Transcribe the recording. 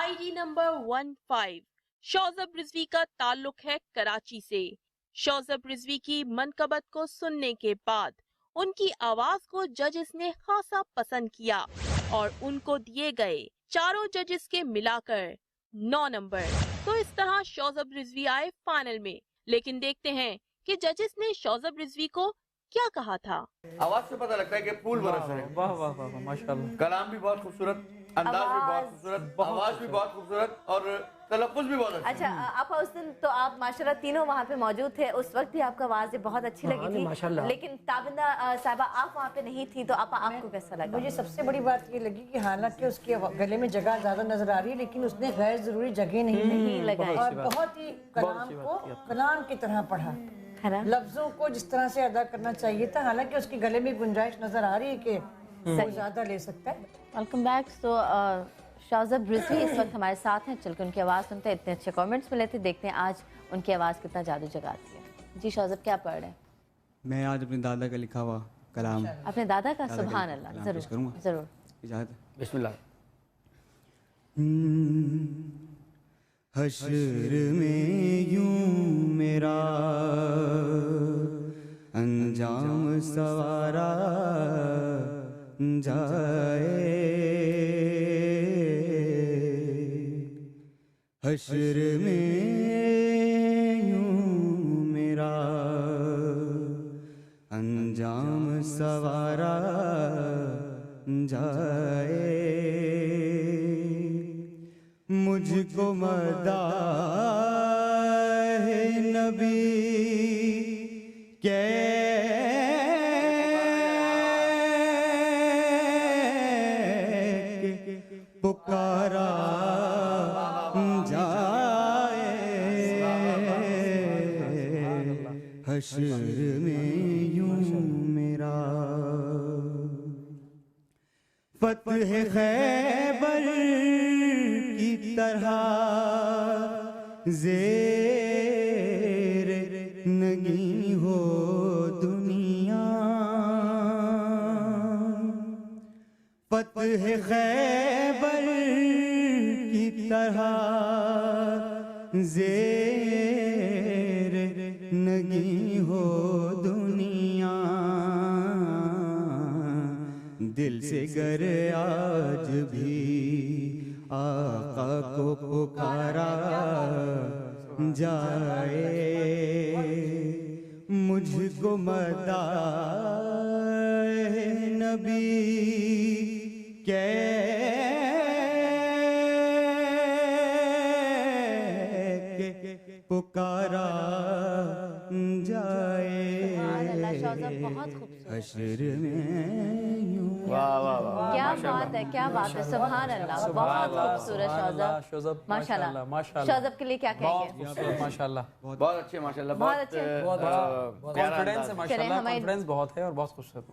ID number 15 शौज़ब Rizvi का ताल्लुक है कराची से। शौज़ब रिजवी की मनकबत को सुनने के बाद उनकी आवाज को जजेस ने खासा पसंद किया और उनको दिए गए चारों जजेस के मिलाकर 9 नंबर। तो इस तरह शौज़ब रिजवी आए फाइनल में, लेकिन देखते हैं कि जजेस ने शौज़ब रिजवी को क्या कहा था। आवाज से पता लगता है कि फूल बरस रहे हैं। वाह वाह वाह माशाल्लाह। कलाम भी बहुत खूबसूरत, अंदाज भी बहुत खूबसूरत, आवाज भी बहुत खूबसूरत और तलफ़्फ़ुज़ भी बहुत अच्छा आपा उस दिन तो आप माशाल्लाह तीनों वहाँ पे मौजूद थे, उस वक्त भी आपका आवाज़ बहुत अच्छी लगी थी, लेकिन ताबिंदा साहिबा आप वहाँ पे नहीं थी, तो आपको कैसा लगा? मुझे सबसे बड़ी बात ये लगी कि हालांकि उसके गले में जगह ज्यादा नजर आ रही है, लेकिन उसने गैर जरूरी जगह नहीं लगाई और बहुत ही कलाम को कलाम की तरह पढ़ा, लफ्जों को जिस तरह से अदा करना चाहिए था। हालांकि उसके गले में गुंजाइश नजर आ रही है कि वो ज्यादा ले सकता है। Welcome back. तो शौज़ब रिजवी इस वक्त हमारे साथ हैं, चल के उनकी आवाज़ सुनते हैं। इतने अच्छे कमेंट्स मिले थे, देखते हैं आज उनकी आवाज़ कितना जादू जगाती है। जी शौज़ब क्या पढ़ रहे हैं? मैं आज अपने दादा का लिखा हुआ कलाम, अपने दादा का? सुभान अल्लाह, जरूर जरूर। इजाज़त है? बिस्मिल्लाह। हश्र में यूं मेरा अंजाम सवारा जाए, हश्र में यूं मेरा अंजाम सवारा जाए, मुझको मदाह नबी के पुकारा जाए, हश्र में यूं मेरा फतह खैबर की तरह ज़ेर नगी हो दुनिया, फतह खैबर की तरह ज़ेर नगी हो दुनिया, दिल से गर आज भी आका को पुकारा जाए, मुझको मदाह नबी के पुकारा जाए, हश्र में यूं। वाह वाह वाह, क्या बात है, क्या बात है, सुभान अल्लाह, बहुत खूबसूरत शौज़ब, माशाल्लाह। शौज़ब के लिए क्या कहेंगे? माशाल्लाह बहुत अच्छे, माशाल्लाह, बहुत अच्छे, कॉन्फिडेंस है माशाल्लाह, हमारे कॉन्फिडेंस बहुत है और बहुत खूबसूरत।